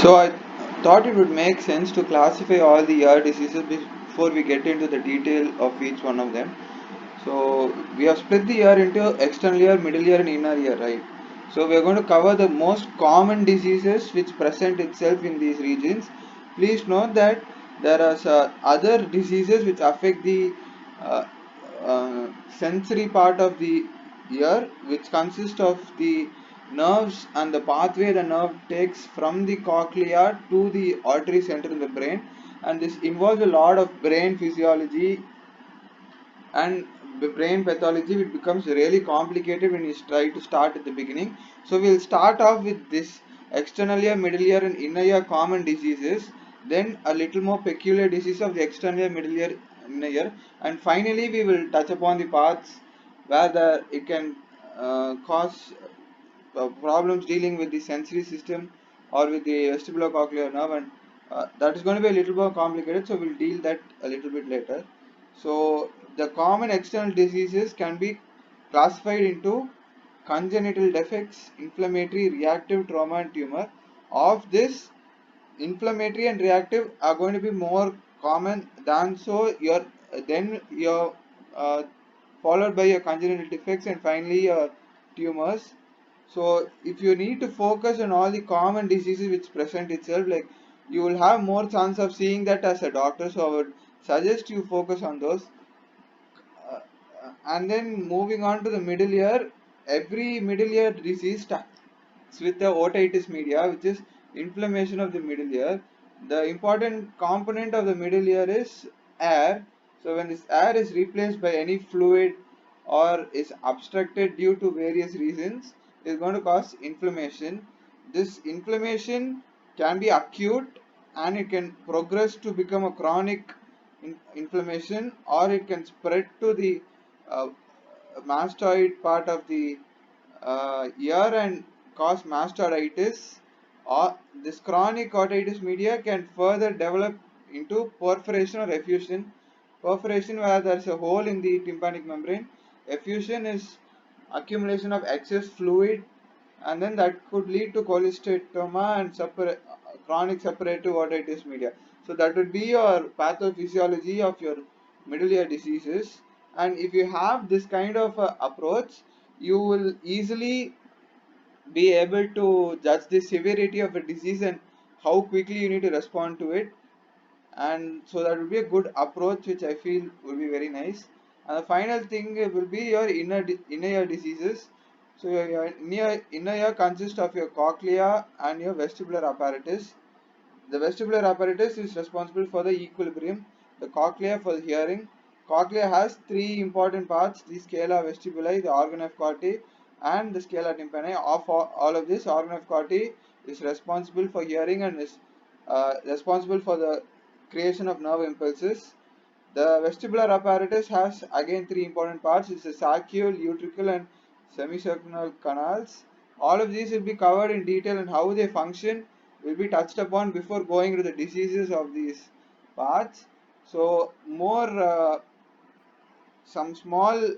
So I thought it would make sense to classify all the ear diseases before we get into the detail of each one of them. So we have split the ear into external ear, middle ear and inner ear, right? So we are going to cover the most common diseases which present itself in these regions. Please note that there are other diseases which affect the uh, sensory part of the ear, which consists of the nerves and the pathway the nerve takes from the cochlea to the auditory center in the brain, and this involves a lot of brain physiology and brain pathology. It becomes really complicated when you try to start at the beginning. So we'll start off with this external ear, middle ear and inner ear common diseases, then a little more peculiar disease of the external ear, middle ear, inner ear, and finally we will touch upon the parts where it can cause problems dealing with the sensory system or with the vestibulocochlear nerve, and that is going to be a little more complicated, so we'll deal that a little bit later. So the common external diseases can be classified into congenital defects, inflammatory, reactive, trauma and tumor. Of this, inflammatory and reactive are going to be more common than so your then your uh, followed by your congenital defects and finally your tumors. So if you need to focus on all the common diseases which present itself, like, you will have more chance of seeing that as a doctor, so I would suggest you focus on those. uh, and then moving on to the middle ear, every middle ear disease starts with the otitis media, which is inflammation of the middle ear. The important component of the middle ear is air. So when this air is replaced by any fluid or is obstructed due to various reasons, it is going to cause inflammation. This inflammation can be acute and it can progress to become a chronic inflammation, or it can spread to the uh, mastoid part of the ear and cause mastoiditis. Or this chronic otitis media can further develop into perforation or effusion. Perforation, where there is a hole in the tympanic membrane. Effusion is accumulation of excess fluid, and then that could lead to cholesteatoma and chronic suppurative otitis media. So that would be your pathophysiology of your middle ear diseases. And if you have this kind of approach, you will easily be able to judge the severity of a disease and how quickly you need to respond to it. And so that would be a good approach, which I feel will be very nice. And the final thing will be your inner ear diseases. So your inner ear consists of your cochlea and your vestibular apparatus. The vestibular apparatus is responsible for the equilibrium, the cochlea for the hearing. Cochlea has three important parts: the scala vestibuli, the organ of Corti, and the scala tympani. Of all of this, organ of Corti is responsible for hearing and is responsible for the creation of nerve impulses. The vestibular apparatus has again three important parts: it's the saccule, utricle, and semicircular canals. All of these will be covered in detail, and how they function will be touched upon before going to the diseases of these parts. So more some small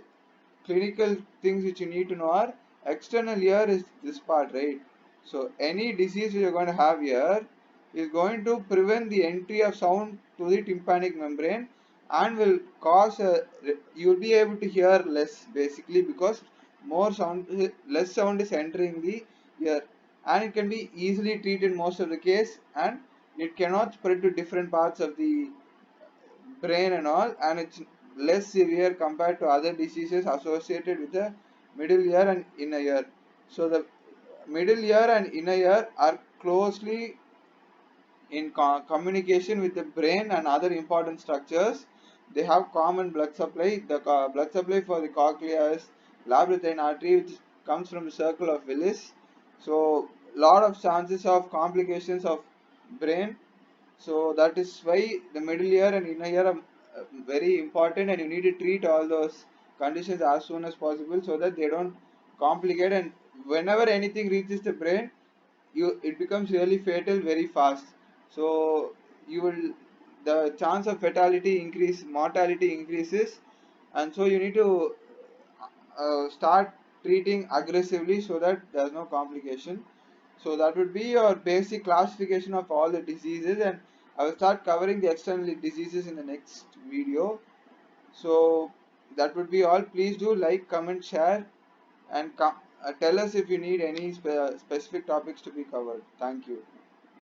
clinical things which you need to know are: external ear is this part, right? So any disease you're going to have here is going to prevent the entry of sound to the tympanic membrane and will cause you will be able to hear less, basically, because less sound is entering the ear, and it can be easily treated most of the case, and it cannot spread to different parts of the brain and all, and it's less severe compared to other diseases associated with the middle ear and inner ear. So the middle ear and inner ear are closely in communication with the brain and other important structures. They have common blood supply. The blood supply for the cochlea is labyrinthine artery, which comes from the circle of Willis. So lot of chances of complications of brain. So that is why the middle ear and inner ear are very important, and you need to treat all those conditions as soon as possible so that they don't complicate. And whenever anything reaches the brain, it becomes really fatal very fast. So you will the chance of mortality increases, and so you need to start treating aggressively so that there's no complication. So that would be your basic classification of all the diseases, and I will start covering the external diseases in the next video. So that would be all. Please do like, comment, share, and tell us if you need any specific topics to be covered. Thank you.